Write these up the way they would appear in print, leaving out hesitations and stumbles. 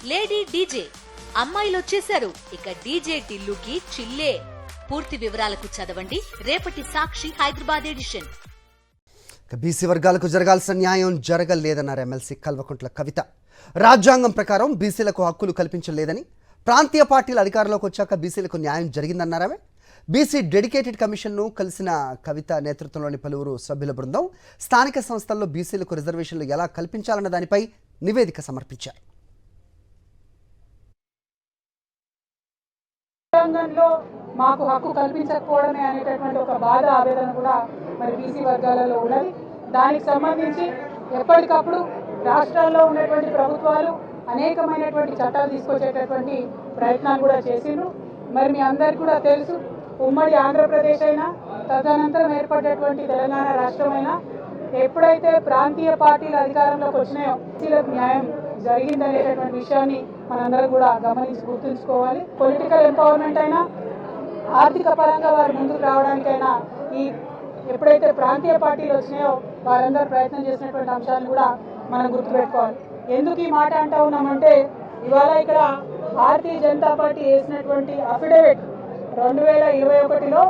Lady DJ అమ్మాయిలు వచ్చేశారు. ఇక డీజే టిల్లుకి చిల్లే. పూర్తి వివరాలకు చదవండి రేపటి సాక్షి హైదరాబాద్ ఎడిషన్. బీసీ వర్గాలకు జరగాల్సిన న్యాయం జరగలేదన్నారు ఎమ్మెల్సీ కల్వకుంట్ల కవిత. రాజ్యాంగం ప్రకారం బీసీలకు హక్కులు కల్పించలేదని, ప్రాంతీయ పార్టీల అధికారంలోకి వచ్చాక బీసీలకు న్యాయం జరిగిందన్నారామె. బీసీ డెడికేటెడ్ కమిషన్ను కలిసిన కవిత నేతృత్వంలోని పలువురు సభ్యుల బృందం స్థానిక సంస్థల్లో బీసీలకు రిజర్వేషన్లు ఎలా కల్పించాలన్న దానిపై నివేదిక సమర్పించారు. రాజ్యాంగంలో మాకు హక్కు కల్పించకపోవడమే అనేటటువంటి ఒక బాధ, ఆవేదన కూడా మరి బీసీ వర్గాలలో ఉన్నది. దానికి సంబంధించి ఎప్పటికప్పుడు రాష్ట్రాల్లో ఉన్నటువంటి ప్రభుత్వాలు అనేకమైనటువంటి చట్టాలు తీసుకొచ్చేటటువంటి ప్రయత్నాలు కూడా చేసిండ్రు. మరి మీ అందరికీ కూడా తెలుసు, ఉమ్మడి ఆంధ్రప్రదేశ్ అయినా తదనంతరం ఏర్పడినటువంటి తెలంగాణ రాష్ట్రమైనా ఎప్పుడైతే ప్రాంతీయ పార్టీల అధికారంలోకి వచ్చినాయో బీసీలకు న్యాయం జరిగిందనేటటువంటి విషయాన్ని మనందరం కూడా గమనించి గుర్తుంచుకోవాలి. పొలిటికల్ ఎంపవర్మెంట్ అయినా, ఆర్థిక పరంగా వారు ముందుకు రావడానికైనా ఈ ఎప్పుడైతే ప్రాంతీయ పార్టీలు వచ్చినాయో వారందరూ ప్రయత్నం చేసినటువంటి అంశాలను కూడా మనం గుర్తుపెట్టుకోవాలి. ఎందుకు ఈ మాట అంటా ఉన్నామంటే, ఇవాళ ఇక్కడ భారతీయ జనతా పార్టీ వేసినటువంటి అఫిడవిట్ 2021లో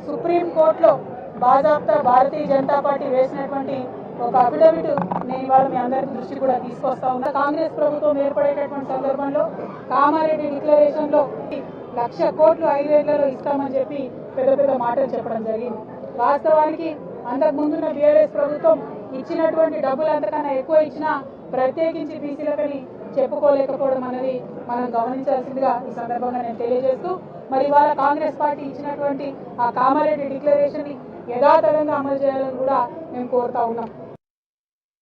సుప్రీంకోర్టులో బాజాప్తా భారతీయ జనతా పార్టీ వేసినటువంటి ఒక అఫిడవిట్ నేను ఇవాళ మీ అందరి దృష్టి కూడా తీసుకొస్తా ఉన్నా. కాంగ్రెస్ ప్రభుత్వం ఏర్పడేటటువంటి సందర్భంలో కామారెడ్డి డిక్లరేషన్ లో 1,00,000 కోట్లు 5 ఏళ్లలో ఇస్తామని చెప్పి పెద్ద పెద్ద మాటలు చెప్పడం జరిగింది. వాస్తవానికి అంతకు ముందున్న బీఆర్ఎస్ ప్రభుత్వం ఇచ్చినటువంటి డబ్బులు అంతకన్నా ఎక్కువ ఇచ్చినా ప్రత్యేకించి బీసీలకని చెప్పుకోలేకపోవడం అనేది మనం గమనించాల్సిందిగా ఈ సందర్భంగా నేను తెలియజేస్తూ, మరి ఇవాళ కాంగ్రెస్ పార్టీ ఇచ్చినటువంటి ఆ కామారెడ్డి డిక్లరేషన్ ని యథాతథంగా అమలు చేయాలని కూడా మేము కోరుతా ఉన్నాం.